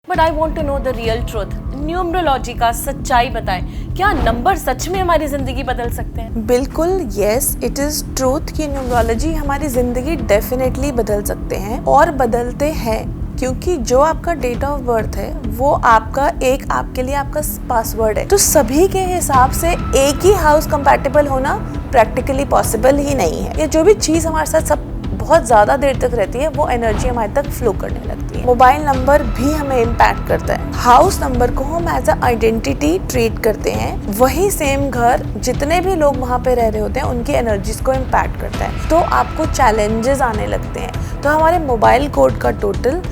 But I want to know the real truth. Numerology का सच्चाई बताएं, क्या नंबर सच में हमारी जिंदगी बदल सकते हैं? बिल्कुल यस, इट इज़ ट्रूथ कि न्यूमरोलॉजी हमारी ज़िंदगी डेफिनेटली बदल सकते हैं और बदलते हैं, क्योंकि जो आपका डेट ऑफ बर्थ है वो आपका आपके लिए आपका पासवर्ड है। तो सभी के हिसाब से एक ही हाउस कंपैटिबल होना प्रैक्टिकली पॉसिबल ही नहीं है। ये जो भी चीज़ हमारे साथ सब बहुत ज़्यादा देर तक रहती है वो एनर्जी हमारे तक फ्लो करने लगती है। मोबाइल नंबर भी हमें इम्पैक्ट करता है। हाउस नंबर को हम एज अ आइडेंटिटी ट्रीट करते हैं। वही सेम घर जितने भी लोग वहाँ पे रह रहे होते हैं उनकी एनर्जीज को इम्पैक्ट करता है। तो आपको चैलेंजेस आने लगते हैं। तो हमारे मोबाइल कोड का टोटल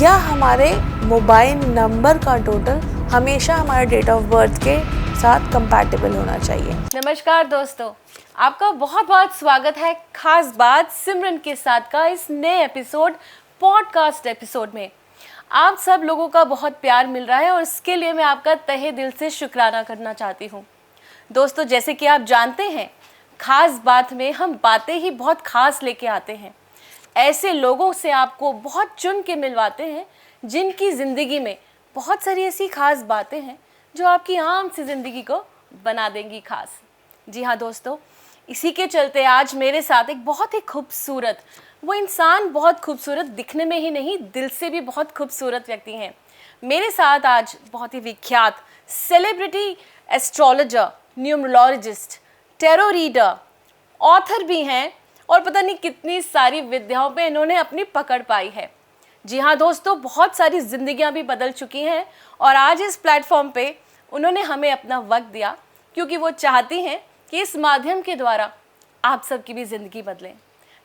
या हमारे मोबाइल नंबर का टोटल हमेशा हमारे डेट ऑफ बर्थ के साथ कंपैटिबल होना चाहिए। नमस्कार दोस्तों, आपका बहुत बहुत स्वागत है खास बात सिमरन के साथ का इस नए पॉडकास्ट एपिसोड में। आप सब लोगों का बहुत प्यार मिल रहा है और इसके लिए मैं आपका तहे दिल से शुक्राना करना चाहती हूँ। दोस्तों, जैसे कि आप जानते हैं, खास बात में हम बातें ही बहुत खास लेके आते हैं। ऐसे लोगों से आपको बहुत चुन के मिलवाते हैं जिनकी ज़िंदगी में बहुत सारी ऐसी खास बातें हैं जो आपकी आम सी ज़िंदगी को बना देंगी खास। जी हाँ दोस्तों, इसी के चलते आज मेरे साथ एक बहुत ही खूबसूरत, वो इंसान बहुत खूबसूरत दिखने में ही नहीं, दिल से भी बहुत खूबसूरत व्यक्ति हैं। मेरे साथ आज बहुत ही विख्यात celebrity astrologer, numerologist, tarot reader, author भी हैं और पता नहीं कितनी सारी विद्याओं पे इन्होंने अपनी पकड़ पाई है। जी हाँ दोस्तों, बहुत सारी जिंदगियां भी बदल चुकी हैं और आज इस प्लेटफॉर्म पे उन्होंने हमें अपना वक्त दिया, क्योंकि वो चाहती हैं कि इस माध्यम के द्वारा आप सबकी भी ज़िंदगी बदलें।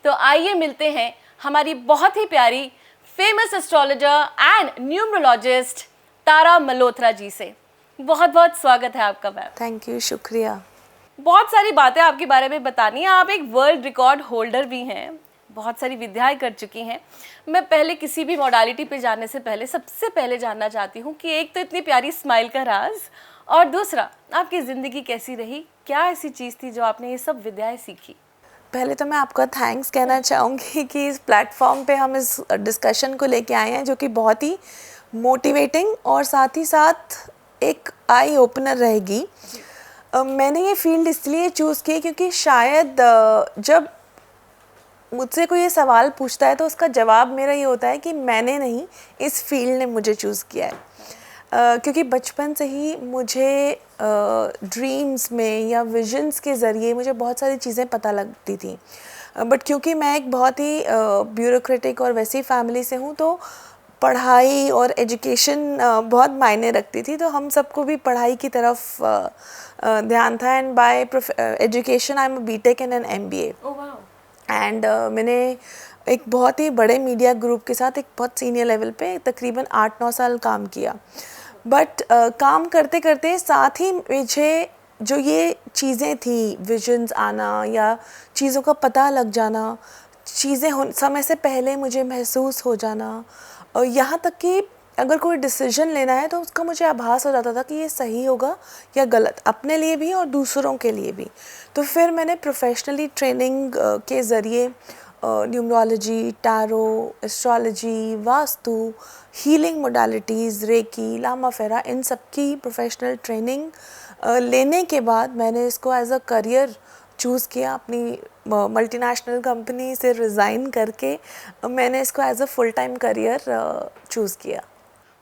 तो आइए मिलते हैं हमारी बहुत ही प्यारी फेमस एस्ट्रोलॉजर एंड न्यूमरोलॉजिस्ट तारा मल्होत्रा जी से। बहुत बहुत स्वागत है आपका मैम। थैंक यू, शुक्रिया। बहुत सारी बातें आपके बारे में बतानी है। आप एक वर्ल्ड रिकॉर्ड होल्डर भी हैं, बहुत सारी विद्याएं कर चुकी हैं। मैं पहले किसी भी मॉडलिटी पे जाने से पहले सबसे पहले जानना चाहती हूँ कि एक तो इतनी प्यारी स्माइल का राज, और दूसरा आपकी ज़िंदगी कैसी रही, क्या ऐसी चीज़ थी जो आपने ये सब विद्याएं सीखी? पहले तो मैं आपका थैंक्स कहना चाहूँगी कि इस प्लेटफॉर्म पे हम इस डिस्कशन को लेके आए हैं, जो कि बहुत ही मोटिवेटिंग और साथ ही साथ एक आई ओपनर रहेगी। मैंने ये फील्ड इसलिए चूज़ की क्योंकि शायद जब मुझसे कोई ये सवाल पूछता है तो उसका जवाब मेरा ये होता है कि मैंने नहीं, इस फील्ड ने मुझे चूज़ किया है। क्योंकि बचपन से ही मुझे ड्रीम्स में या विजन्स के ज़रिए मुझे बहुत सारी चीज़ें पता लगती थी। बट क्योंकि मैं एक बहुत ही ब्यूरोक्रेटिक और वैसी फैमिली से हूँ, तो पढ़ाई और एजुकेशन बहुत मायने रखती थी। तो हम सबको भी पढ़ाई की तरफ ध्यान था। And by education I am a BTech and an MBA. And मैंने एक बहुत ही बड़े मीडिया ग्रुप के साथ एक बहुत सीनियर लेवल पे तकरीबन 8-9 साल काम किया। बट काम करते करते साथ ही मुझे जो ये चीज़ें थी, विजन्स आना या चीज़ों का पता लग जाना, चीज़ें समय से पहले मुझे महसूस हो जाना, और यहाँ तक कि अगर कोई डिसीजन लेना है तो उसका मुझे आभास हो जाता था कि ये सही होगा या गलत, अपने लिए भी और दूसरों के लिए भी। तो फिर मैंने प्रोफेशनली ट्रेनिंग के ज़रिए numerology, tarot, astrology, vastu, healing modalities, reiki, Lama Fera, इन सब की प्रोफेशनल ट्रेनिंग लेने के बाद मैंने इसको एज अ करियर चूज़ किया। अपनी मल्टीनेशनल कंपनी से रिज़ाइन करके मैंने इसको as a full time career choose किया।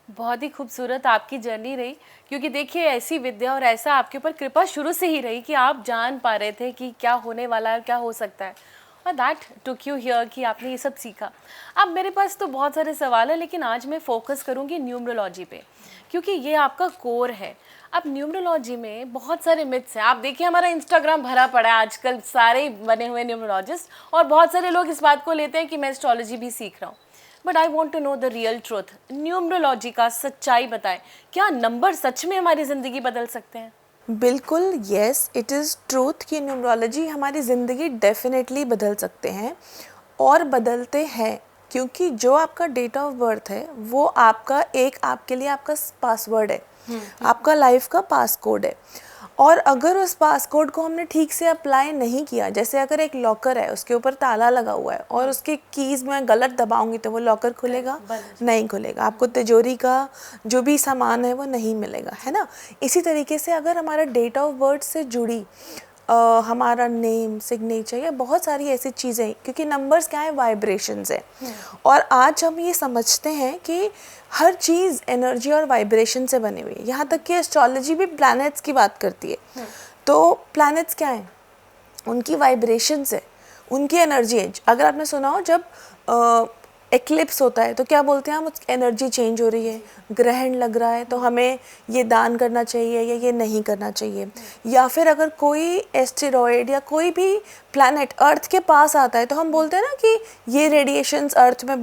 बहुत ही खूबसूरत आपकी जर्नी रही, क्योंकि देखिए ऐसी विद्या और ऐसा आपके ऊपर कृपा शुरू से ही रही कि आप जान पा रहे थे कि क्या होने वाला है, क्या हो सकता है, और दैट टुक यू हियर कि आपने ये सब सीखा। अब मेरे पास तो बहुत सारे सवाल हैं, लेकिन आज मैं फोकस करूँगी न्यूमरोलॉजी पे, क्योंकि ये आपका कोर है। अब न्यूमरोलॉजी में बहुत सारे मिथ्स हैं। आप देखिए हमारा इंस्टाग्राम भरा पड़ा है आजकल, सारे ही बने हुए न्यूमरोलॉजिस्ट, और बहुत सारे लोग इस बात को लेते हैं कि मैं एस्ट्रोलॉजी भी सीख रहा हूँ। But I want to know the real truth. Numerology का सच्चाई बताएं, क्या नंबर सच में हमारी ज़िंदगी बदल सकते हैं? बिल्कुल यस, इट इज़ ट्रूथ कि न्यूमरोलॉजी हमारी ज़िंदगी डेफिनेटली बदल सकते हैं और बदलते हैं, क्योंकि जो आपका डेट ऑफ बर्थ है वो आपका आपके लिए आपका पासवर्ड है, आपका लाइफ का पास कोड है। और अगर उस पासकोड को हमने ठीक से अप्लाई नहीं किया, जैसे अगर एक लॉकर है उसके ऊपर ताला लगा हुआ है और उसके कीज़ मैं गलत दबाऊंगी तो वो लॉकर खुलेगा नहीं खुलेगा, आपको तिजोरी का जो भी सामान है वो नहीं मिलेगा, है ना। इसी तरीके से अगर हमारा डेट ऑफ बर्थ से जुड़ी हमारा नेम, सिग्नेचर या बहुत सारी ऐसी चीज़ें, क्योंकि नंबर्स क्या है, वाइब्रेशंस है। और आज हम ये समझते हैं कि हर चीज़ एनर्जी और वाइब्रेशन से बनी हुई है, यहाँ तक कि एस्ट्रोलॉजी भी प्लैनेट्स की बात करती है। तो प्लैनेट्स क्या हैं, उनकी वाइब्रेशंस है, उनकी एनर्जी है। अगर आपने सुना हो जब एक्लिप्स होता है तो क्या बोलते हैं हम, एनर्जी चेंज हो रही है, ग्रहण लग रहा है तो हमें ये दान करना चाहिए या ये नहीं करना चाहिए। या फिर अगर कोई एस्टेरॉयड या कोई भी प्लैनेट अर्थ के पास आता है तो हम बोलते हैं ना कि ये रेडिएशंस अर्थ में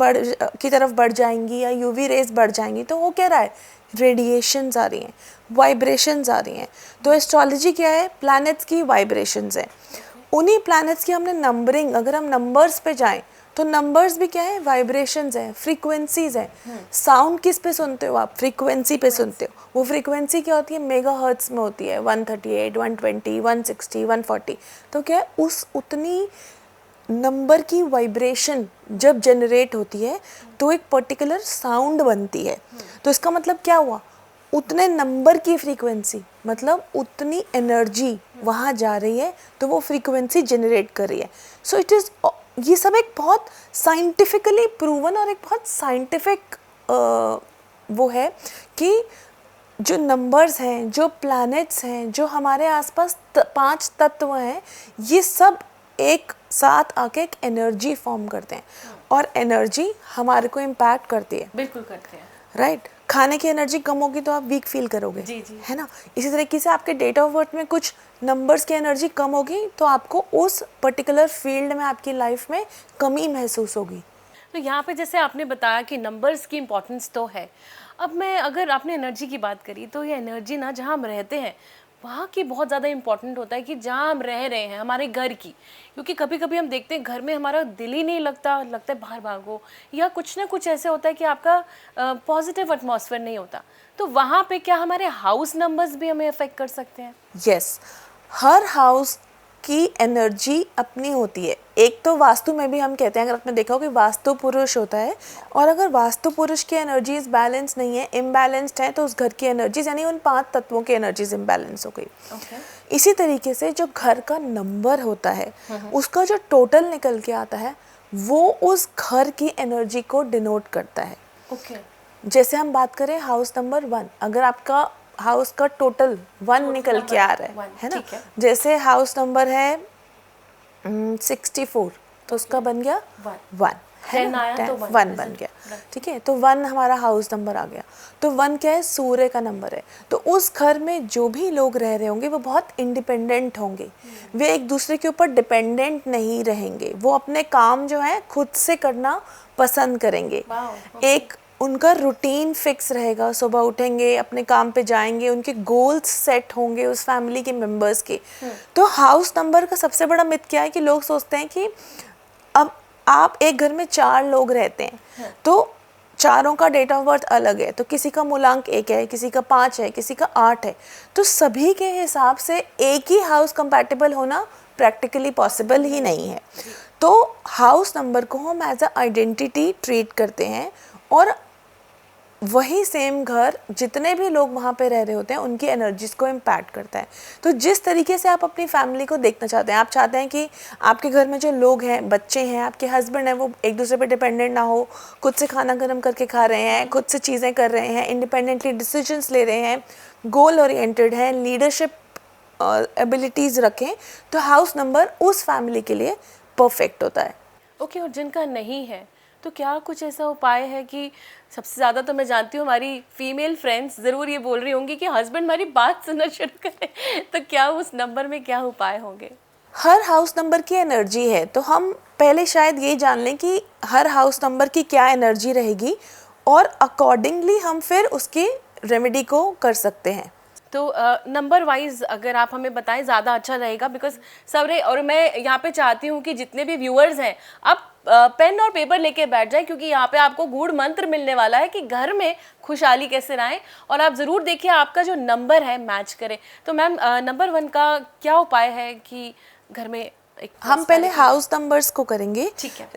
की तरफ बढ़ जाएंगी या यूवी रेज बढ़ जाएंगी। तो वो कह रहा है रेडिएशंस आ रही हैं, वाइब्रेशंस आ रही हैं। तो एस्ट्रोलॉजी क्या है, प्लैनेट्स की वाइब्रेशंस है। उन्हीं प्लैनेट्स की हमने नंबरिंग, अगर हम नंबर्स पे जाएं तो नंबर्स भी क्या है, वाइब्रेशंस हैं, फ्रीक्वेंसीज हैं। साउंड किस पे सुनते हो आप, फ्रीक्वेंसी पे सुनते हो। वो फ्रीक्वेंसी क्या होती है, मेगाहर्ट्ज में होती है, 138, 120, 160, 140। तो क्या है, उस उतनी नंबर की वाइब्रेशन जब जनरेट होती है तो एक पर्टिकुलर साउंड बनती है। तो इसका मतलब क्या हुआ, उतने नंबर की फ्रीक्वेंसी मतलब उतनी एनर्जी वहाँ जा रही है तो वो फ्रीक्वेंसी जनरेट कर रही है। सो इट इज़, ये सब एक बहुत साइंटिफिकली प्रूवन और एक बहुत साइंटिफिक वो है कि जो नंबर्स हैं, जो प्लैनेट्स हैं, जो हमारे आसपास 5 तत्व हैं, ये सब एक साथ आके एक एनर्जी फॉर्म करते हैं और एनर्जी हमारे को इम्पैक्ट करती है। बिल्कुल करते हैं, राइट। खाने की एनर्जी कम होगी तो आप वीक फील करोगे, जी जी, है ना। इसी तरीके से आपके डेट ऑफ बर्थ में कुछ नंबर्स की एनर्जी कम होगी तो आपको उस पर्टिकुलर फील्ड में आपकी लाइफ में कमी महसूस होगी। तो यहाँ पे जैसे आपने बताया कि नंबर्स की इम्पोर्टेंस तो है। अब मैं, अगर आपने एनर्जी की बात करी, तो ये एनर्जी ना जहाँ हम रहते हैं वहाँ की बहुत ज़्यादा इम्पोर्टेंट होता है कि जहाँ हम रह रहे हैं, हमारे घर की। क्योंकि कभी कभी हम देखते हैं घर में हमारा दिल ही नहीं लगता है बाहर भागो, या कुछ ना कुछ ऐसे होता है कि आपका पॉजिटिव एटमॉस्फेयर नहीं होता। तो वहाँ पे क्या हमारे हाउस नंबर्स भी हमें अफेक्ट कर सकते हैं? यस, हर हाउस की एनर्जी अपनी होती है। एक तो वास्तु में भी हम कहते हैं, अगर आपने देखा हो कि वास्तु पुरुष होता है, और अगर वास्तु पुरुष की एनर्जीज बैलेंस नहीं है, इम्बैलेंस्ड है, तो उस घर की एनर्जीज यानी उन 5 तत्वों की एनर्जीज इम्बैलेंस हो गई। इसी तरीके से जो घर का नंबर होता है उसका जो टोटल निकल के आता है वो उस घर की एनर्जी को डिनोट करता है। जैसे हम बात करें हाउस नंबर 1, अगर आपका हाउस का टोटल 1 निकल के आ रहा है ना, जैसे हाउस नंबर है 64 तो उसका बन गया 1, है ना, 1 बन गया, ठीक है। तो 1 हमारा हाउस नंबर आ गया। तो 1 क्या है, सूर्य का नंबर है। तो उस घर में जो भी लोग रह रहे होंगे वो बहुत इंडिपेंडेंट होंगे, वे एक दूसरे के ऊपर डिपेंडेंट नहीं रहेंगे, वो अपने काम जो है खुद से करना पसंद करेंगे। एक उनका रूटीन फिक्स रहेगा, सुबह उठेंगे, अपने काम पे जाएंगे, उनके गोल्स सेट होंगे उस फैमिली के मेंबर्स के। तो हाउस नंबर का सबसे बड़ा मिथ क्या है कि लोग सोचते हैं कि अब आप एक घर में 4 लोग रहते हैं तो चारों का डेट ऑफ बर्थ अलग है, तो किसी का मूलांक 1 है, किसी का 5 है, किसी का 8 है, तो सभी के हिसाब से एक ही हाउस कंपैटिबल होना प्रैक्टिकली पॉसिबल ही नहीं है। तो हाउस नंबर को हम एज अ आइडेंटिटी ट्रीट करते हैं और वही सेम घर जितने भी लोग वहाँ पे रह रहे होते हैं उनकी एनर्जीज को इम्पैक्ट करता है। तो जिस तरीके से आप अपनी फैमिली को देखना चाहते हैं, आप चाहते हैं कि आपके घर में जो लोग हैं, बच्चे हैं, आपके हस्बैंड हैं, वो एक दूसरे पे डिपेंडेंट ना हो, खुद से खाना गर्म करके खा रहे हैं, खुद से चीज़ें कर रहे हैं, इंडिपेंडेंटली डिसीजंस ले रहे हैं, गोल ओरिएंटेड हैं, लीडरशिप एबिलिटीज़ रखें, तो हाउस नंबर उस फैमिली के लिए परफेक्ट होता है। ओके, और जिनका नहीं है तो क्या कुछ ऐसा उपाय है कि, सबसे ज़्यादा तो मैं जानती हूँ हमारी फीमेल फ्रेंड्स ज़रूर ये बोल रही होंगी कि हस्बैंड हमारी बात सुनना शुरू करें, तो क्या उस नंबर में क्या उपाय होंगे? हर हाउस नंबर की एनर्जी है, तो हम पहले शायद ये जान लें कि हर हाउस नंबर की क्या एनर्जी रहेगी और अकॉर्डिंगली हम फिर उसकी रेमेडी को कर सकते हैं। तो नंबर वाइज अगर आप हमें बताएं ज़्यादा अच्छा रहेगा, बिकॉज सबरे, और मैं यहाँ पे चाहती हूँ कि जितने भी व्यूअर्स हैं आप पेन और पेपर लेके बैठ जाए, क्योंकि यहाँ पे आपको गूढ़ मंत्र मिलने वाला है कि घर में खुशहाली कैसे लाएं। और आप ज़रूर देखिए आपका जो नंबर है मैच करे। तो मैम नंबर 1 का क्या उपाय है कि घर में एक हम पहले हाउस नंबर्स को करेंगे। ठीक है।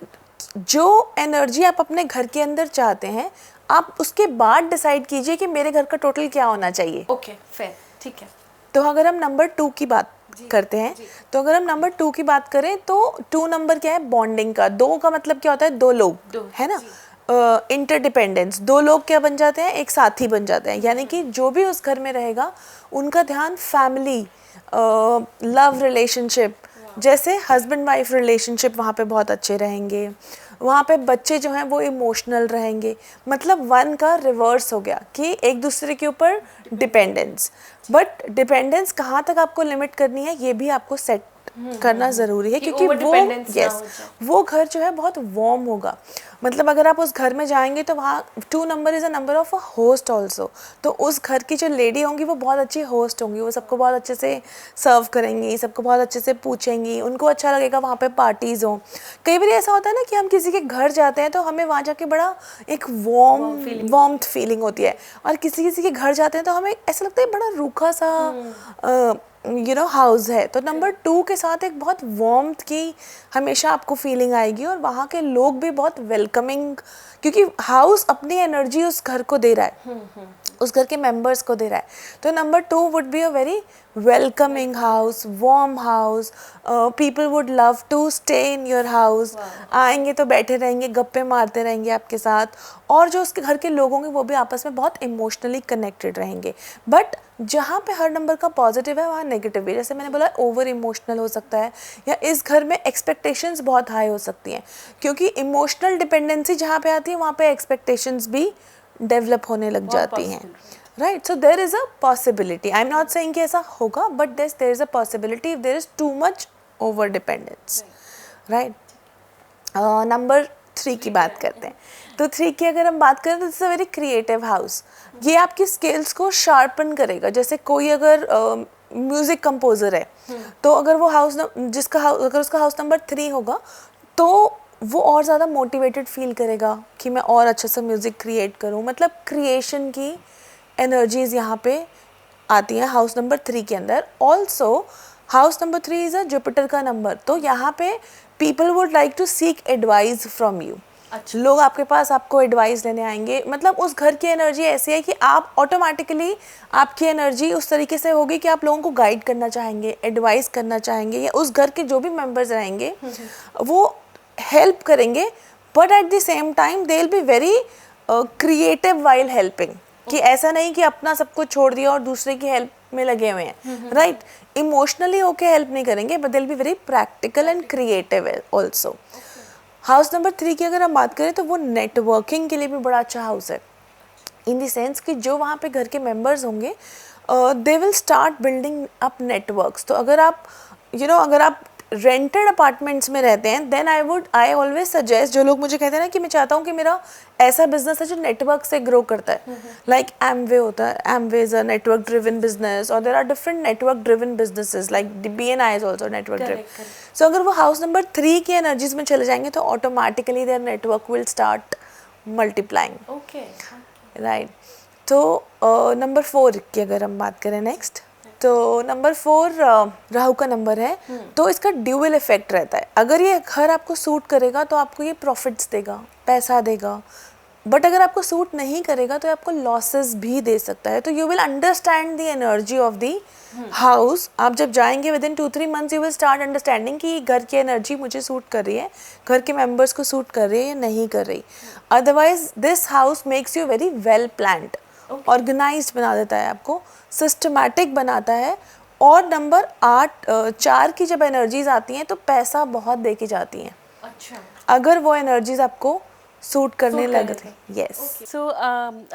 जो एनर्जी आप अपने घर के अंदर चाहते हैं, आप उसके बाद डिसाइड कीजिए कि मेरे घर का टोटल क्या होना चाहिए। ओके, फेयर, ठीक है। तो अगर हम नंबर 2 की बात करते हैं, तो अगर हम नंबर 2 की बात करें तो 2 नंबर क्या है, बॉन्डिंग का। 2 का मतलब क्या होता है, 2 लोग, है ना, इंटरडिपेंडेंस। 2 लोग क्या बन जाते हैं, एक साथी बन जाते हैं। यानी कि जो भी उस घर में रहेगा उनका ध्यान फैमिली, लव रिलेशनशिप, जैसे हस्बैंड वाइफ रिलेशनशिप वहाँ पे बहुत अच्छे रहेंगे। वहाँ पे बच्चे जो हैं वो इमोशनल रहेंगे। मतलब 1 का रिवर्स हो गया कि एक दूसरे के ऊपर डिपेंडेंस। बट डिपेंडेंस कहाँ तक आपको लिमिट करनी है ये भी आपको सेट करना ज़रूरी है, क्योंकि वो घर जो है बहुत वार्म होगा। मतलब अगर आप उस घर में जाएंगे तो वहाँ 2 number is a number of a host also. तो उस घर की जो लेडी होंगी वो बहुत अच्छी होस्ट होंगी, वो सबको बहुत अच्छे से सर्व करेंगी, सबको बहुत अच्छे से पूछेंगी, उनको अच्छा लगेगा वहाँ पे पार्टीज़ हों। कई बार ऐसा होता है ना कि हम किसी के घर जाते हैं तो हमें वहाँ जाके बड़ा एक वार्म फीलिंग होती है, और किसी के घर जाते हैं तो हमें ऐसा लगता है बड़ा रूखा सा हाउस है। तो नंबर 2 के साथ एक बहुत वार्मथ की हमेशा आपको फीलिंग आएगी, और वहाँ के लोग भी बहुत वेलकमिंग, क्योंकि हाउस अपनी एनर्जी उस घर को दे रहा है, उस घर के मेंबर्स को दे रहा है। तो number 2 would be a very welcoming house, warm house. People would love to stay in your house. आएंगे तो बैठे रहेंगे, गप्पे मारते रहेंगे आपके साथ, और जो उसके घर के लोग होंगे वो भी आपस में बहुत इमोशनली कनेक्टेड रहेंगे। बट जहाँ पे हर नंबर का पॉजिटिव है वहाँ नेगेटिव भी, जैसे मैंने बोला ओवर इमोशनल हो सकता है, या इस घर में एक्सपेक्टेशंस बहुत हाई हो सकती हैं, क्योंकि इमोशनल डिपेंडेंसी जहाँ पे आती है वहाँ पे एक्सपेक्टेशंस भी डेवलप होने लग जाती हैं, right. So there is a possibility, I am not saying कि ऐसा होगा, but there is a possibility if there is too much over dependence, right. Number 3 की बात करते हैं। तो 3 की अगर हम बात करें तो it's a very creative house. ये आपकी स्किल्स को शार्पन करेगा। जैसे कोई अगर म्यूज़िक कंपोज़र है, तो अगर वो अगर उसका हाउस नंबर 3 होगा तो वो और ज़्यादा मोटिवेटेड फील करेगा कि मैं और अच्छा सा म्यूज़िक क्रिएट करूँ। मतलब क्रिएशन की एनर्जीज़ यहाँ पे आती हैं हाउस नंबर 3 के अंदर। Also house number 3 is a Jupiter का नंबर, तो यहाँ पे people would like to seek advice from you. अच्छा। लोग आपके पास आपको एडवाइस लेने आएंगे। मतलब उस घर की एनर्जी ऐसी है कि आप ऑटोमेटिकली, आपकी एनर्जी उस तरीके से होगी कि आप लोगों को गाइड करना चाहेंगे, एडवाइस करना चाहेंगे, या उस घर के जो भी मेंबर्स रहेंगे वो हेल्प करेंगे, but at the same time they will be very creative while helping. कि ऐसा नहीं कि अपना सब कुछ छोड़ दिया और दूसरे की हेल्प में लगे हुए हैं, राइट। इमोशनली होके हेल्प नहीं करेंगे, but they will be very practical and creative also. House number 3 की अगर हम बात करें तो वो नेटवर्किंग के लिए भी बड़ा अच्छा हाउस है, इन द सेंस कि जो वहाँ पे घर के मेंबर्स होंगे they will start building up networks. तो अगर आप अगर आप रेंटेड अपार्टमेंट्स में रहते हैं, देन आई ऑलवेज सजेस्ट, जो लोग मुझे कहते हैं ना कि मैं चाहता हूँ कि मेरा ऐसा बिजनेस है जो नेटवर्क से ग्रो करता है, लाइक एमवे होता है, Amway is a network driven business, और there are different network driven businesses like BNI is also network driven. So अगर वो हाउस नंबर 3 की एनर्जीज में चले जाएंगे तो automatically there network will start multiplying, okay, right. तो नंबर 4 की अगर हम बात करें नेक्स्ट, तो नंबर 4 राहु का नंबर है। तो इसका ड्यूअल इफेक्ट रहता है। अगर ये घर आपको सूट करेगा तो आपको ये प्रॉफिट्स देगा, पैसा देगा, बट अगर आपको सूट नहीं करेगा तो आपको लॉसेस भी दे सकता है। तो you will understand the energy of the house. आप जब जाएंगे with in 2-3 months you will start understanding कि घर की एनर्जी मुझे सूट कर रही है, घर के मेंबर्स को सूट कर रही है या नहीं कर रही। Otherwise this house makes you very well planned, organized बना देता है, आपको सिस्टमैटिक बनाता है। और नंबर 4 की जब एनर्जीज आती हैं तो पैसा बहुत दे के जाती हैं। अच्छा, अगर वो एनर्जीज आपको सूट करने लग रही। यस। सो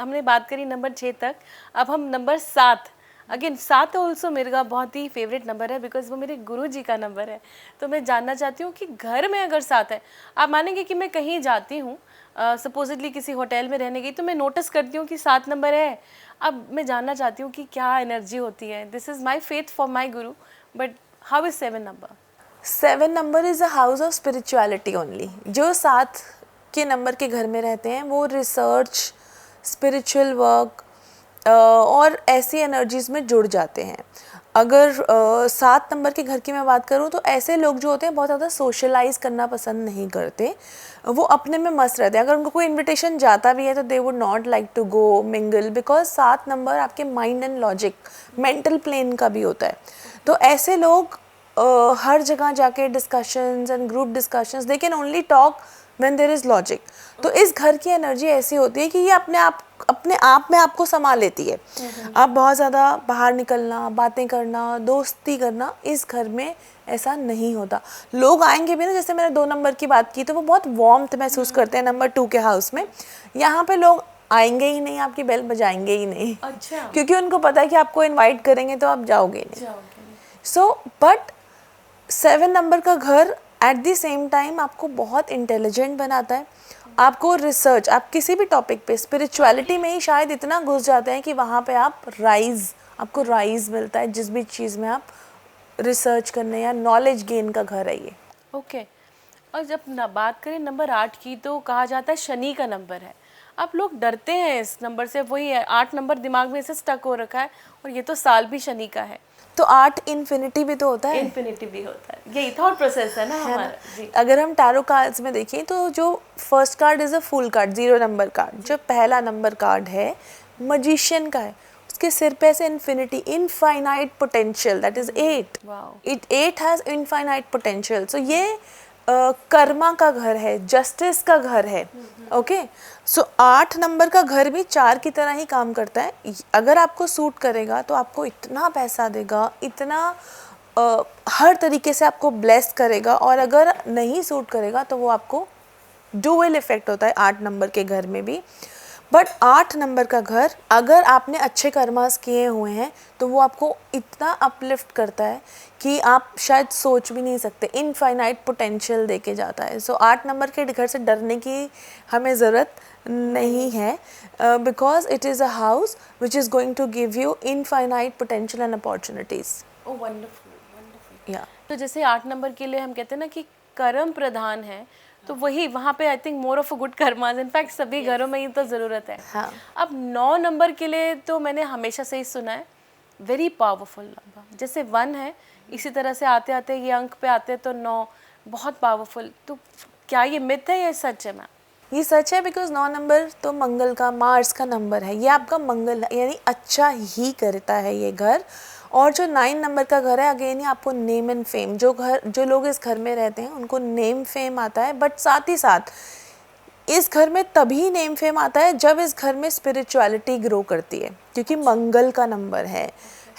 हमने बात करी नंबर 6 तक। अब हम नंबर 7, अगेन 7 ऑल्सो मेरा बहुत ही फेवरेट नंबर है, बिकॉज वो मेरे गुरु जी का नंबर है। तो मैं जानना चाहती हूँ कि घर में अगर 7 है, आप मानेंगे कि मैं कहीं जाती हूँ, सपोजिटली किसी होटल में रहने गई, तो मैं नोटिस करती हूँ कि 7 नंबर है। अब मैं जानना चाहती हूँ कि क्या एनर्जी होती है। This is my faith for my guru, but how is 7 number? 7 number is a house of spirituality only. जो 7 के नंबर के घर में रहते हैं वो रिसर्च, स्पिरिचुअल वर्क और ऐसी एनर्जीज़ में जुड़ जाते हैं। अगर 7 नंबर के घर की मैं बात करूँ तो ऐसे लोग जो होते हैं बहुत ज़्यादा सोशलाइज करना पसंद नहीं करते, वो अपने में मस्त रहते हैं। अगर उनको कोई इनविटेशन जाता भी है तो they would not like to go mingle, because 7 number आपके mind and logic, mental plane का भी होता है। तो ऐसे लोग हर जगह जाके discussions and group discussions, they can only talk when there is logic. तो इस घर की एनर्जी ऐसी होती है कि ये अपने आप में आपको संभाल लेती है। आप बहुत ज़्यादा बाहर निकलना, बातें करना, दोस्ती करना, इस घर में ऐसा नहीं होता। लोग आएंगे भी ना, जैसे मैंने 2 नंबर की बात की, तो वो बहुत वार्मथ महसूस करते हैं नंबर 2 के हाउस में। यहाँ पे लोग आएंगे ही नहीं, आपकी बेल बजाएंगे ही नहीं। अच्छा। क्योंकि उनको पता है कि आपको इनवाइट करेंगे तो आप जाओगे नहीं। सो बट 7 नंबर का घर एट द सेम टाइम आपको बहुत इंटेलिजेंट बनाता है। आपको रिसर्च, आप किसी भी टॉपिक पे, स्पिरिचुअलिटी में ही शायद इतना घुस जाते हैं कि वहाँ पे आपको राइज मिलता है जिस भी चीज़ में आप रिसर्च करने या नॉलेज गेन का घर है ये। ओके। और जब बात करें नंबर 8 की, तो कहा जाता है शनि का नंबर है। आप लोग डरते हैं इस नंबर से, वही है 8 नंबर दिमाग में से स्टक हो रखा है, और ये तो साल भी शनि का है। तो 8 इन्फिनिटी भी तो होता है। इन्फिनिटी भी होता है, यही थॉट प्रोसेस है ना हमारा जी। अगर हम टैरो कार्ड्स में देखें तो जो first card is a full card, 0 number card. जो पहला नंबर कार्ड है मजिशियन का है, उसके सिर पे ऐसे infinity, infinite potential, that is 8। It 8 has infinite potential. So ये कर्मा का घर है, जस्टिस का घर है। ओके, सो 8 नंबर का घर भी 4 की तरह ही काम करता है। अगर आपको सूट करेगा तो आपको इतना पैसा देगा, इतना हर तरीके से आपको ब्लेस करेगा, और अगर नहीं सूट करेगा तो वो आपको डुअल इफेक्ट होता है 8 नंबर के घर में भी। बट 8 नंबर का घर, अगर आपने अच्छे कर्मास किए हुए हैं तो वो आपको इतना अपलिफ्ट करता है कि आप शायद सोच भी नहीं सकते, इनफाइनाइट पोटेंशियल देके जाता है। सो 8 नंबर के घर से डरने की हमें ज़रूरत नहीं है, because it is a house which is going to give you infinite potential and opportunities. Oh wonderful, wonderful. या तो जैसे 8 नंबर के लिए हम कहते हैं ना कि कर्म प्रधान है, तो वही वहाँ पे I think more of a good karmas, in fact सभी घरों में ये तो ज़रूरत है। हाँ। अब 9 नंबर के लिए तो मैंने हमेशा से ही सुना है, वेरी पावरफुल नंबर। जैसे 1 है, इसी तरह से आते आते ये अंक पे आते तो 9 बहुत पावरफुल। तो क्या ये मिथ है या सच है मैम? ये सच है, बिकॉज 9 नंबर तो मंगल का, मार्स का नंबर है। ये आपका मंगल यानी अच्छा ही करता है ये घर। और जो 9 नंबर का घर है, अगेन ही आपको नेम एंड फेम, जो लोग इस घर में रहते हैं उनको नेम फेम आता है। बट साथ ही साथ इस घर में तभी नेम फेम आता है जब इस घर में स्पिरिचुअलिटी ग्रो करती है, क्योंकि मंगल का नंबर है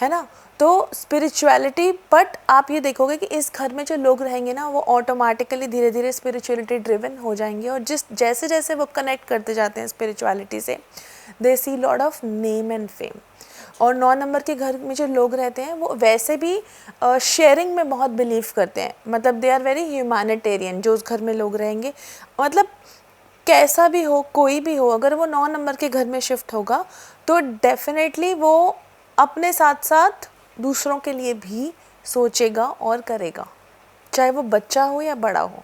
ना। तो स्पिरिचुअलिटी, बट आप ये देखोगे कि इस घर में जो लोग रहेंगे ना वो ऑटोमेटिकली धीरे धीरे स्पिरिचुअलिटी ड्रिवन हो जाएंगे, और जैसे जैसे वो कनेक्ट करते जाते हैं स्पिरिचुअलिटी से, they see lot of name and fame. और 9 नंबर के घर में जो लोग रहते हैं वो वैसे भी शेयरिंग में बहुत बिलीव करते हैं, मतलब दे आर वेरी ह्यूमैनिटेरियन। जो उस घर में लोग रहेंगे, मतलब कैसा भी हो, कोई भी हो, अगर वो 9 नंबर के घर में शिफ्ट होगा तो डेफिनेटली वो अपने साथ साथ दूसरों के लिए भी सोचेगा और करेगा, चाहे वो बच्चा हो या बड़ा हो।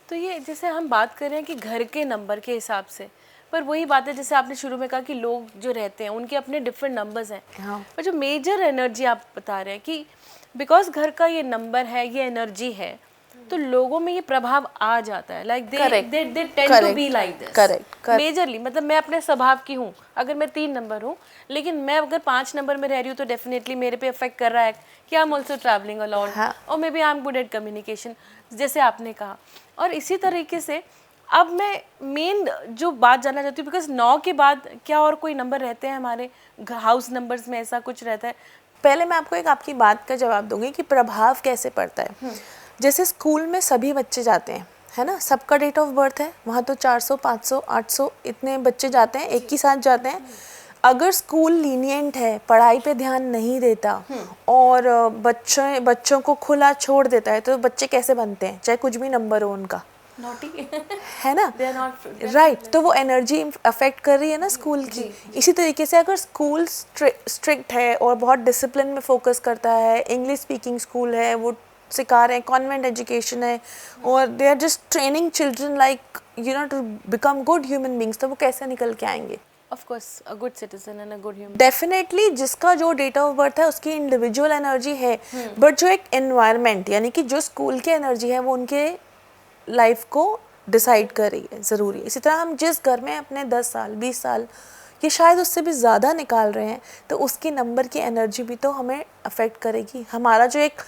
तो ये जैसे हम बात कर रहे हैं कि घर के नंबर के हिसाब से, पर वही बात है जैसे आपने शुरू में कहा कि लोग जो रहते हैं उनके अपने डिफरेंट नंबर्स हैं। हाँ। पर जो मेजर एनर्जी आप बता रहे हैं कि बिकॉज घर का ये नंबर है, ये एनर्जी है, तो लोगों में ये प्रभाव आ जाता है, like they tend to be like this. Correct. Majorly, मतलब मैं अपने स्वभाव की हूँ, अगर मैं 3 नंबर हूँ, लेकिन मैं अगर 5 नंबर में रह रही हूँ तो डेफिनेटली मेरे पे अफेक्ट कर रहा है कि I am also travelling a lot, और maybe I am good at communication, जैसे आपने कहा। और इसी तरीके से अब मैं मेन जो बात जानना चाहती हूँ, बिकॉज 9 के बाद क्या और कोई नंबर रहते हैं हमारे हाउस नंबर्स में, ऐसा कुछ रहता है? पहले मैं आपको एक आपकी बात का जवाब दूंगी कि प्रभाव कैसे पड़ता है। जैसे स्कूल में सभी बच्चे जाते हैं, है ना, सबका डेट ऑफ बर्थ है, वहाँ तो 400, 500, 800 इतने बच्चे जाते हैं, एक ही साथ जाते हैं। अगर स्कूल लीनियंट है, पढ़ाई पे ध्यान नहीं देता और बच्चों को खुला छोड़ देता है, तो बच्चे कैसे बनते हैं, चाहे कुछ भी नंबर हो उनका, नॉटी है ना, राइट। तो वो एनर्जी अफेक्ट कर रही है ना स्कूल की। इसी तरीके से अगर स्कूल स्ट्रिक्ट है और बहुत डिसिप्लिन में फोकस करता है, इंग्लिश स्पीकिंग स्कूल है, वो सिखा रहे हैं, कॉन्वेंट एजुकेशन है, और they are just training children like to become good human beings, तो वो कैसे निकल के आएंगे? Of course a good citizen and a good human. Definitely जिसका जो डेट ऑफ बर्थ है उसकी इंडिविजुअल एनर्जी है, बट जो एक एनवायरनमेंट यानी कि जो स्कूल की एनर्जी है वो उनके लाइफ को डिसाइड कर रही है, ज़रूरी है। इसी तरह हम जिस घर में अपने 10 साल 20 साल ये शायद उससे भी ज़्यादा निकाल रहे हैं, तो उसकी नंबर की एनर्जी भी तो हमें अफेक्ट करेगी। हमारा जो एक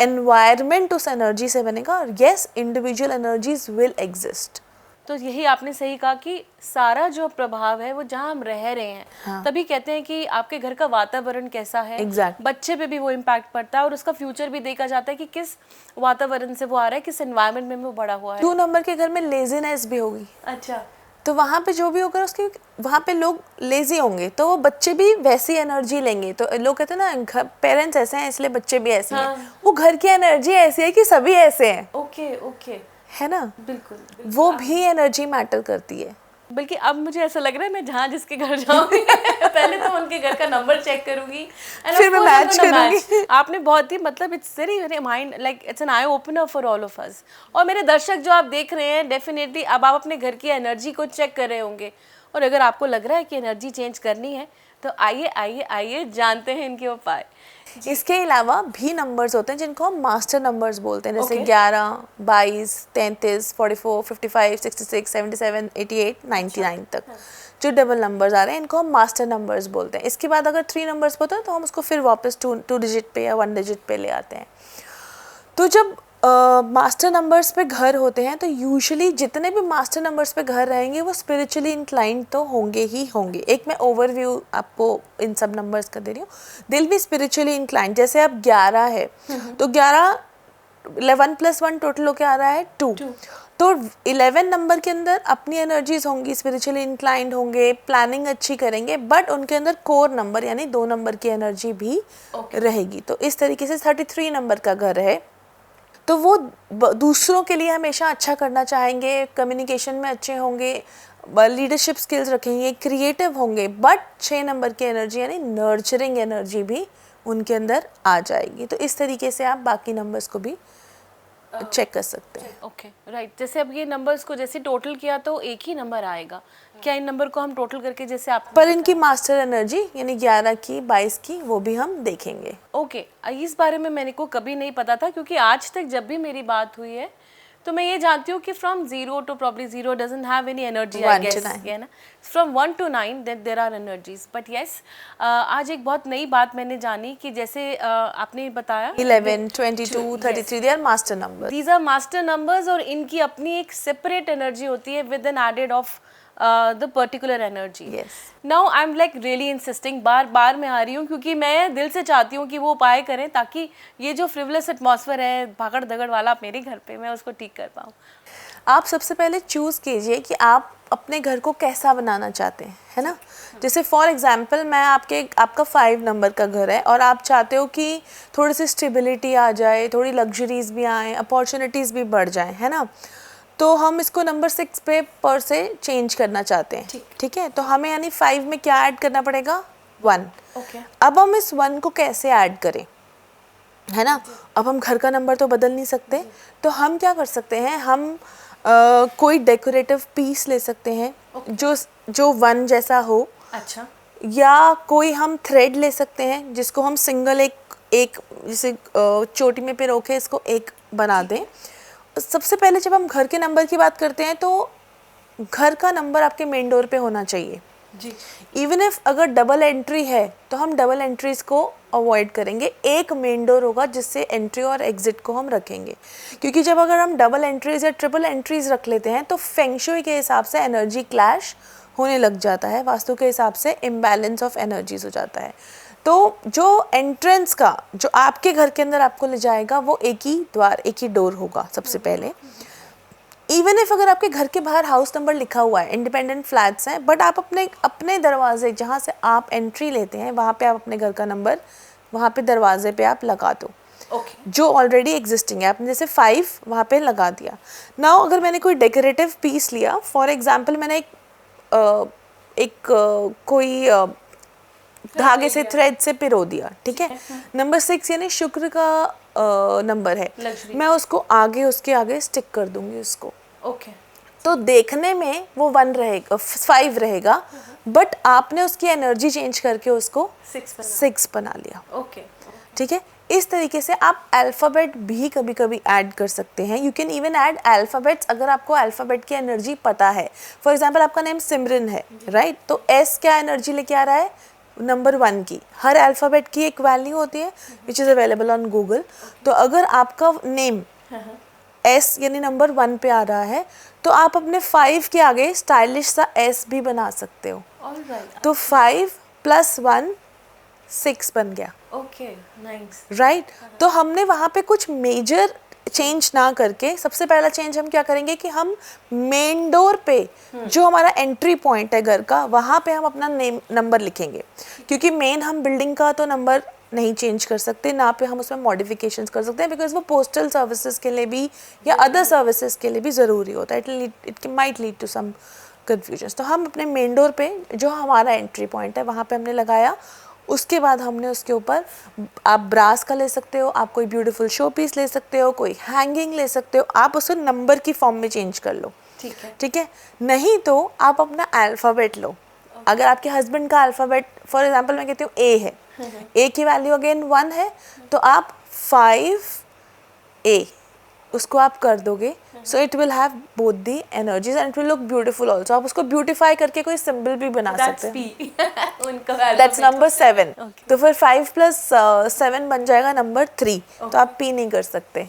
एनवायरनमेंट उस एनर्जी से बनेगा, और yes individual energies will exist. तो यही आपने सही कहा कि सारा जो प्रभाव है वो जहाँ हम रह रहे हैं, हाँ। तभी कहते हैं कि आपके घर का वातावरण कैसा है, Exactly. बच्चे पे भी वो इम्पैक्ट पड़ता है, और उसका फ्यूचर भी देखा जाता है कि किस वातावरण से वो आ रहा है, किस एनवायरनमेंट में वो बड़ा हुआ है। 2 नंबर के घर में लेजीनेस भी होगी, अच्छा, तो वहाँ पे जो भी होगा उसकी वहाँ पे लोग लेजी होंगे, तो वो बच्चे भी वैसी एनर्जी लेंगे। तो लोग कहते हैं ना पेरेंट्स ऐसे हैं इसलिए बच्चे भी ऐसे हैं, वो घर की एनर्जी ऐसी है कि सभी ऐसे हैं, ओके ओके, है ना? बिल्कुल, वो भी एनर्जी मैटर करती है। बल्कि अब मुझे ऐसा लग रहा है मैं जहाँ जिसके घर जाऊंगी पहले तो उनके घर का नंबर चेक करूंगी, and फिर of मैं course I'm मैच gonna करूंगी। match। आपने बहुत ही मतलब it's very mind like it's an eye opener for all of us. और मेरे दर्शक जो आप देख रहे हैं, डेफिनेटली अब आप अपने घर की एनर्जी को चेक कर रहे होंगे, और अगर आपको लग रहा है कि एनर्जी चेंज करनी है तो आइए आइए आइए जानते हैं इनके उपाय। इसके अलावा भी नंबर्स होते हैं जिनको हम मास्टर नंबर्स बोलते हैं, जैसे Okay. 11, 22, 33, 44, 55, 66, 77, 88, 99 तक जो डबल नंबर्स आ रहे हैं इनको हम मास्टर नंबर्स बोलते हैं। इसके बाद अगर 3 नंबर्स होते हैं तो हम उसको फिर वापस 2 डिजिट पे या 1 डिजिट पे ले आते हैं। तो जब मास्टर नंबर्स पे घर होते हैं तो यूजुअली जितने भी मास्टर नंबर्स पे घर रहेंगे वो स्पिरिचुअली इंक्लाइंड तो होंगे ही होंगे। एक मैं ओवरव्यू आपको इन सब नंबर्स का दे रही हूँ। दिल भी स्पिरिचुअली इंक्लाइंड, जैसे अब 11 है तो 11 11 + 1 टोटल होके आ रहा है 2। तो 11 नंबर के अंदर अपनी एनर्जीज होंगी, स्पिरिचुअली इंक्लाइंड होंगे, प्लानिंग अच्छी करेंगे, बट उनके अंदर कोर नंबर यानी 2 नंबर की एनर्जी भी रहेगी। तो इस तरीके से 33 नंबर का घर है तो वो दूसरों के लिए हमेशा अच्छा करना चाहेंगे, कम्युनिकेशन में अच्छे होंगे, लीडरशिप स्किल्स रखेंगे, क्रिएटिव होंगे, बट 6 नंबर की एनर्जी यानी नर्चरिंग एनर्जी भी उनके अंदर आ जाएगी। तो इस तरीके से आप बाकी नंबर्स को भी चेक कर सकते हैं। ओके राइट, जैसे अब ये नंबर्स को जैसे टोटल किया तो एक ही नंबर आएगा क्या? इन नंबर को हम टोटल करके जैसे आप पर इनकी मास्टर एनर्जी यानी 11 की 22 की वो भी हम देखेंगे। ओके, इस बारे में मैंने को कभी नहीं पता था, क्योंकि आज तक जब भी मेरी बात हुई है तो मैं ये जानती हूँ कि from 0 to probably 0 doesn't have any energy, I 1 to guess, 9. है ना? From 1 to 9 that there are energies, but yes, आज एक बहुत नई बात मैंने जानी कि जैसे आपने बताया 11, 22, 33 they are master number. these are master numbers, और इनकी अपनी एक सेपरेट एनर्जी होती है with an added of the particular energy. Yes. Now I am like really insisting, बार बार मैं आ रही हूँ क्योंकि मैं दिल से चाहती हूँ कि वो उपाय करें ताकि ये जो फ्रिवलेस एटमॉस्फेयर है भागड़ दगड़ वाला मेरे घर पे, मैं उसको ठीक कर पाऊँ। आप सबसे पहले चूज़ कीजिए कि आप अपने घर को कैसा बनाना चाहते हैं, है ना? जैसे फॉर एग्जांपल मैं आपका 5 नंबर का घर है और आप चाहते हो कि थोड़ी सी स्टेबिलिटी आ जाए, थोड़ी लग्जरीज भी आए, अपॉर्चुनिटीज़ भी बढ़ जाएं, है ना? तो हम इसको नंबर 6 पे पर से चेंज करना चाहते हैं, ठीक है? तो हमें यानी 5 में क्या ऐड करना पड़ेगा? 1। ओके, अब हम इस 1 को कैसे ऐड करें, है ना? अब हम घर का नंबर तो बदल नहीं सकते, तो हम क्या कर सकते हैं, हम कोई डेकोरेटिव पीस ले सकते हैं जो 1 जैसा हो, अच्छा, या कोई हम थ्रेड ले सकते हैं जिसको हम सिंगल एक जैसे चोटी में पे रोके इसको एक बना दें। सबसे पहले जब हम घर के नंबर की बात करते हैं तो घर का नंबर आपके मेन डोर पे होना चाहिए जी। इवन इफ अगर डबल एंट्री है तो हम डबल एंट्रीज को अवॉइड करेंगे, एक मेन डोर होगा जिससे एंट्री और एग्जिट को हम रखेंगे, क्योंकि जब अगर हम डबल एंट्रीज या ट्रिपल एंट्रीज रख लेते हैं तो फेंग शुई के हिसाब से एनर्जी क्लैश होने लग जाता है, वास्तु के हिसाब से इम्बैलेंस ऑफ एनर्जीज हो जाता है। तो जो एंट्रेंस का जो आपके घर के अंदर आपको ले जाएगा वो एक ही द्वार, एक ही डोर होगा सबसे पहले। इवन इफ अगर आपके घर के बाहर हाउस नंबर लिखा हुआ है, इंडिपेंडेंट फ्लैट्स हैं, बट आप अपने दरवाजे जहाँ से आप एंट्री लेते हैं वहाँ पे आप अपने घर का नंबर वहाँ पे दरवाजे पे आप लगा दो, जो ऑलरेडी एग्जिस्टिंग है। आपने जैसे 5 वहाँ पे लगा दिया। नाउ अगर मैंने कोई डेकोरेटिव पीस लिया, फॉर एग्जांपल मैंने कोई धागे से थ्रेड से पिरो दिया, ठीक है? नंबर 6 यानी शुक्र का नंबर है, Luxury. मैं उसको आगे उसके आगे स्टिक कर दूंगी उसको। ओके तो देखने में वो 1 रहेगा, 5 रहेगा, बट आपने उसकी एनर्जी चेंज करके उसको 6 बना लिया। ओके ठीक है, इस तरीके से आप अल्फ़ाबेट भी कभी कभी ऐड कर सकते हैं। You can even add alphabets अगर आपको अल्फ़ाबेट की एनर्जी पता है। फॉर एग्जांपल आपका नेम सिमरन है, राइट? तो एस क्या एनर्जी लेके आ रहा है? नंबर 1 की। हर अल्फ़ाबेट की एक वैल्यू होती है which is available on Google. तो अगर आपका नेम एस यानी नंबर 1 पे आ रहा है, तो आप अपने 5 के आगे स्टाइलिश सा एस भी बना सकते हो। ऑलराइट तो 5 + 1 6 बन गया, ओके नाइस राइट? तो हमने वहाँ पे कुछ मेजर चेंज ना करके सबसे पहला चेंज हम क्या करेंगे कि हम मेन डोर पे जो हमारा एंट्री पॉइंट है घर का, वहाँ पे हम अपना नेम नंबर लिखेंगे, क्योंकि मेन हम बिल्डिंग का तो नंबर नहीं चेंज कर सकते, ना पे हम उसमें मॉडिफिकेशंस कर सकते हैं, बिकॉज वो पोस्टल सर्विसेज के लिए भी या अदर सर्विसेज के लिए भी ज़रूरी होता है। It might lead to some confusions. तो हम अपने मेन डोर पे जो हमारा एंट्री पॉइंट है वहाँ पे हमने लगाया। उसके बाद हमने उसके ऊपर, आप ब्रास का ले सकते हो, आप कोई ब्यूटीफुल शो पीस ले सकते हो, कोई हैंगिंग ले सकते हो, आप उसे नंबर की फॉर्म में चेंज कर लो। ठीक है, नहीं तो आप अपना अल्फ़ाबेट लो। अगर आपके हस्बैंड का अल्फ़ाबेट, फॉर एग्जांपल मैं कहती हूँ ए है, ए की वैल्यू अगेन 1 है, तो आप 5A उसको आप कर दोगे। So it will have both the energies and it will look beautiful also. आप उसको ब्यूटीफाई करके कोई सिंबल भी बना सकते हैं। That's number 7। तो फिर 5 + 7 बन जाएगा नंबर 3। तो आप पी नहीं कर सकते,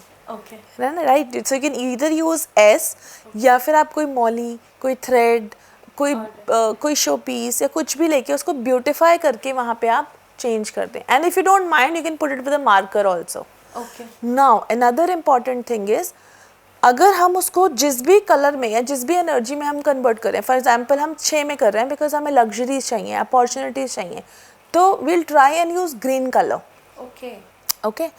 है ना, right? So you can either use S, या फिर आप कोई मॉली, कोई थ्रेड, कोई शो पीस या कुछ भी लेके उसको ब्यूटीफाई करके वहाँ पे आप चेंज कर दें। And if you don't mind, you can put it with a marker also. Now another important thing is, अगर हम उसको जिस भी कलर में या जिस भी एनर्जी में हम कन्वर्ट करें, फॉर एग्जांपल हम 6 में कर रहे हैं बिकॉज हमें लग्जरीज चाहिए, अपॉर्चुनिटीज चाहिए, तो will try and use green colour. Okay,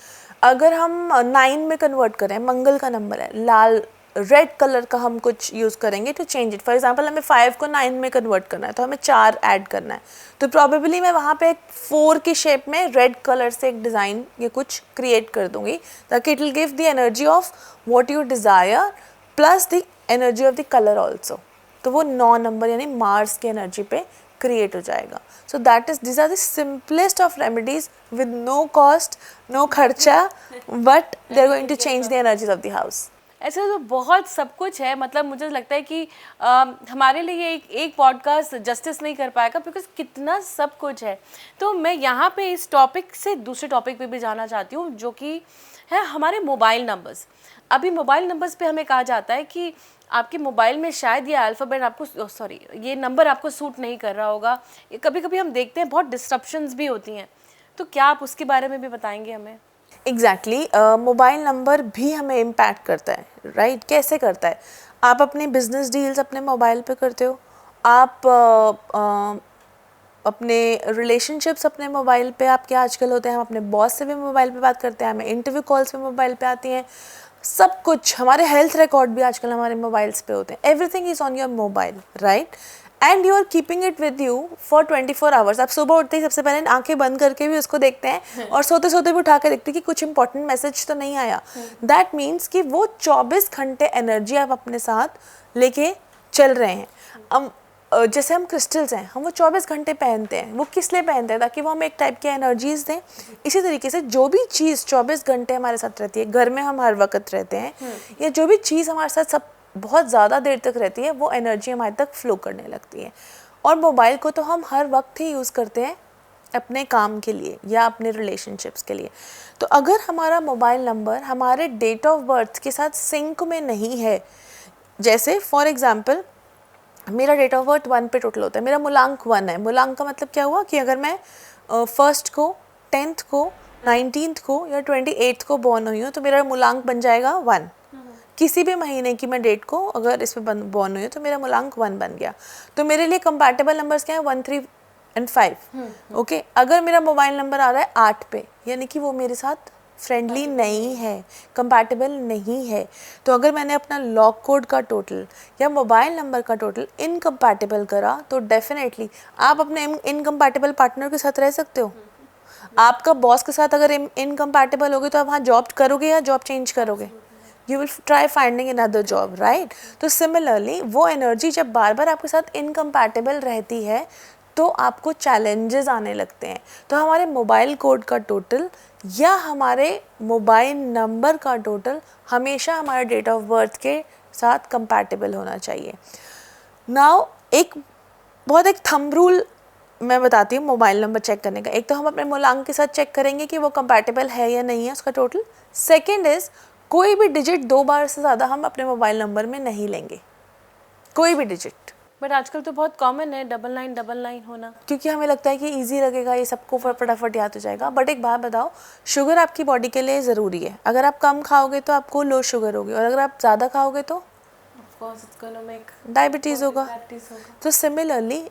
अगर हम 9 में कन्वर्ट करें, मंगल का नंबर है, लाल रेड कलर का हम कुछ यूज़ करेंगे to change it. For example हमें 5 को 9 में कन्वर्ट करना है, तो हमें 4 ऐड करना है, तो प्रॉबेबली मैं वहाँ पे एक 4 की शेप में रेड कलर से एक डिज़ाइन या कुछ क्रिएट कर दूँगी, ताकि it will give the energy of what you desire plus the energy of the colour also. तो वो 9 नंबर यानी मार्स की एनर्जी पे क्रिएट हो जाएगा। So that is, this are the simplest of remedies with no cost, no खर्चा, but they are going to change the energies of the house. ऐसे तो बहुत सब कुछ है, मतलब मुझे लगता है कि हमारे लिए एक पॉडकास्ट जस्टिस नहीं कर पाएगा, बिकॉज कितना सब कुछ है। तो मैं यहाँ पे इस टॉपिक से दूसरे टॉपिक पे भी जाना चाहती हूँ, जो कि है हमारे मोबाइल नंबर्स। अभी मोबाइल नंबर्स पे हमें कहा जाता है कि आपके मोबाइल में शायद ये अल्फ़ाबेट आपको, सॉरी, ये नंबर आपको सूट नहीं कर रहा होगा। कभी कभी हम देखते हैं बहुत डिस्ट्रप्शंस भी होती हैं, तो क्या आप उसके बारे में भी बताएंगे हमें? एग्जैक्टली, मोबाइल नंबर भी हमें इम्पैक्ट करता है, राइट? कैसे करता है? आप अपने बिजनेस डील्स अपने मोबाइल पे करते हो, आप अपने रिलेशनशिप्स अपने मोबाइल पे आपके आजकल होते हैं, हम अपने बॉस से भी मोबाइल पे बात करते हैं, हमें इंटरव्यू कॉल्स पे मोबाइल पे आती हैं, सब कुछ, हमारे हेल्थ रिकॉर्ड भी आजकल हमारे मोबाइल्स पे होते हैं। Everything is on your mobile, right? And you are keeping it with you for 24 hours. आप सुबह उठते ही सबसे पहले आंखें बंद करके भी उसको देखते हैं, और सोते सोते भी उठा के देखते हैं कि कुछ इंपॉर्टेंट मैसेज तो नहीं आया। दैट मीन्स कि वो 24 घंटे एनर्जी आप अपने साथ लेके चल रहे हैं। जैसे हम क्रिस्टल्स हैं, हम वो 24 घंटे पहनते हैं, वो किस लिए पहनते हैं? ताकि वो हमें एक टाइप की एनर्जीज दें। इसी तरीके से जो भी चीज़ 24 घंटे हमारे साथ रहती है, घर में हम हर वक्त रहते हैं, या जो भी चीज़ हमारे साथ सब बहुत ज़्यादा देर तक रहती है, वो एनर्जी हमारे तक फ्लो करने लगती है। और मोबाइल को तो हम हर वक्त ही यूज़ करते हैं अपने काम के लिए या अपने रिलेशनशिप्स के लिए। तो अगर हमारा मोबाइल नंबर हमारे डेट ऑफ बर्थ के साथ सिंक में नहीं है, जैसे फॉर एग्ज़ाम्पल मेरा डेट ऑफ बर्थ 1 पे टोटल होता है, मेरा मूलांक 1 है। मूलांक का मतलब क्या हुआ कि अगर मैं 1st को, 10th को, 19th को या 28th को बॉर्न हुई हूँ, तो मेरा मूलांक बन जाएगा 1। किसी भी महीने की मैं डेट को अगर इसमें बॉर्न हुई हूँ तो मेरा मूलांक 1 बन गया। तो मेरे लिए कंपैटिबल नंबर्स क्या है? 1, 3 and 5। ओके, अगर मेरा मोबाइल नंबर आ रहा है 8 पे, यानी कि वो मेरे साथ फ्रेंडली नहीं है, कंपैटिबल नहीं है। तो अगर मैंने अपना लॉक कोड का टोटल या मोबाइल नंबर का टोटल इनकम्पैटिबल करा, तो डेफिनेटली आप अपने इनकम्पैटिबल पार्टनर के साथ रह सकते हो। आपका बॉस के साथ अगर इनकम्पैटिबल होगे तो आप वहाँ जॉब करोगे या जॉब चेंज करोगे? You will try finding another job, right? तो सिमिलरली वो एनर्जी जब बार बार आपके साथ इनकम्पैटिबल रहती है तो आपको चैलेंजेस आने लगते हैं। तो हमारे मोबाइल कोड का टोटल या हमारे मोबाइल नंबर का टोटल हमेशा हमारे डेट ऑफ बर्थ के साथ कंपैटिबल होना चाहिए। नाउ एक थंब रूल मैं बताती हूँ मोबाइल नंबर चेक करने का। एक तो हम अपने मूलांक के साथ चेक करेंगे कि वो कंपैटिबल है या नहीं है उसका टोटल। सेकंड इज़ कोई भी डिजिट 2 बार से ज़्यादा हम अपने मोबाइल नंबर में नहीं लेंगे, कोई भी डिजिट। बट आजकल तो बहुत कॉमन है 9999 होना, क्योंकि हमें लगता है कि इजी लगेगा, ये सबको फटाफट याद हो जाएगा। बट एक बात बताओ, शुगर आपकी बॉडी के लिए ज़रूरी है। अगर आप कम खाओगे तो आपको लो शुगर होगी, और अगर आप ज़्यादा खाओगे तो डायबिटीज़ होगा। तो सिमिलरली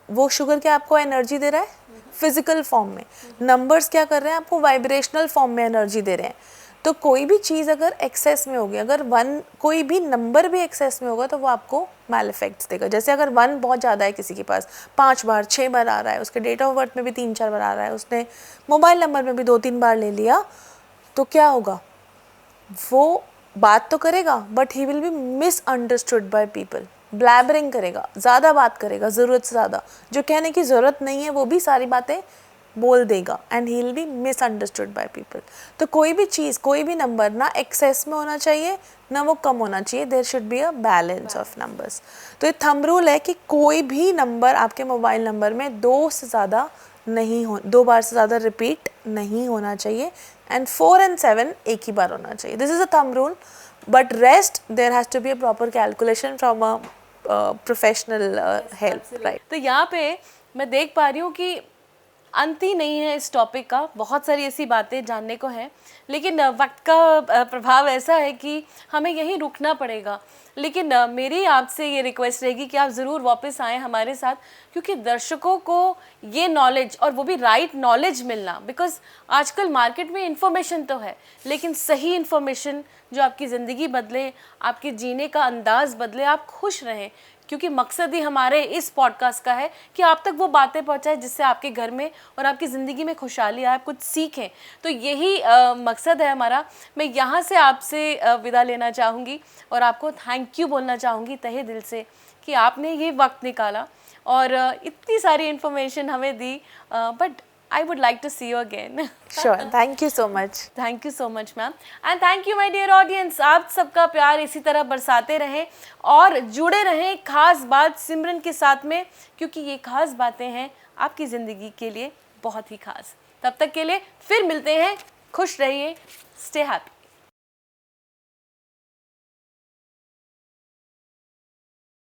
वो शुगर क्या आपको एनर्जी दे रहा है? फिजिकल फॉर्म में। नंबर्स क्या कर रहे हैं? आपको वाइब्रेशनल फॉर्म में एनर्जी दे रहे हैं। तो कोई भी चीज़ अगर एक्सेस में होगी, अगर कोई भी नंबर भी एक्सेस में होगा तो वो आपको मैल इफेक्ट्स देगा। जैसे अगर 1 बहुत ज़्यादा है किसी के पास, 5 बार 6 बार आ रहा है, उसके डेट ऑफ बर्थ में भी 3-4 बार आ रहा है, उसने मोबाइल नंबर में भी 2-3 बार ले लिया, तो क्या होगा? वो बात तो करेगा but he will be misunderstood by people. Blabbering करेगा, ज़्यादा बात करेगा, ज़रूरत से ज़्यादा, जो कहने की ज़रूरत नहीं है वो भी सारी बातें बोल देगा, and he will be misunderstood by people. तो कोई भी चीज़, कोई भी नंबर ना एक्सेस में होना चाहिए ना वो कम होना चाहिए। There should be a balance of numbers. तो ये थंब रूल है कि कोई भी नंबर आपके मोबाइल नंबर में 2 से ज़्यादा नहीं हो, 2 बार से ज़्यादा रिपीट नहीं होना चाहिए, एंड 4 और 7 एक ही बार होना चाहिए। This is a thumb rule, but rest there has to be a proper calculation from a professional help, right? तो यहाँ पे मैं देख पा रही हूँ कि अंत ही नहीं है इस टॉपिक का, बहुत सारी ऐसी बातें जानने को हैं, लेकिन वक्त का प्रभाव ऐसा है कि हमें यहीं रुकना पड़ेगा। लेकिन मेरी आपसे ये रिक्वेस्ट रहेगी कि आप ज़रूर वापस आएँ हमारे साथ, क्योंकि दर्शकों को ये नॉलेज, और वो भी राइट नॉलेज मिलना, बिकॉज आजकल मार्केट में इन्फॉर्मेशन तो है, लेकिन सही इन्फॉर्मेशन जो आपकी ज़िंदगी बदले, आपके जीने का अंदाज़ बदले, आप खुश रहें, क्योंकि मकसद ही हमारे इस पॉडकास्ट का है कि आप तक वो बातें पहुंचाए जिससे आपके घर में और आपकी ज़िंदगी में खुशहाली आए, आप कुछ सीखें। तो यही मकसद है हमारा। मैं यहाँ से आपसे विदा लेना चाहूँगी और आपको थैंक यू बोलना चाहूँगी तहे दिल से कि आपने ये वक्त निकाला और इतनी सारी इन्फॉर्मेशन हमें दी। But I would like to see you again. Sure, thank you so much. Thank you so much, ma'am. And thank you, my dear audience. आप सबका प्यार इसी तरह बरसाते रहें और जुड़े रहें खास बात सिमरन के साथ में, क्योंकि ये खास बातें हैं आपकी ज़िंदगी के लिए बहुत ही खास। तब तक के लिए फिर मिलते हैं। खुश रहिए, स्टे हैप्पी।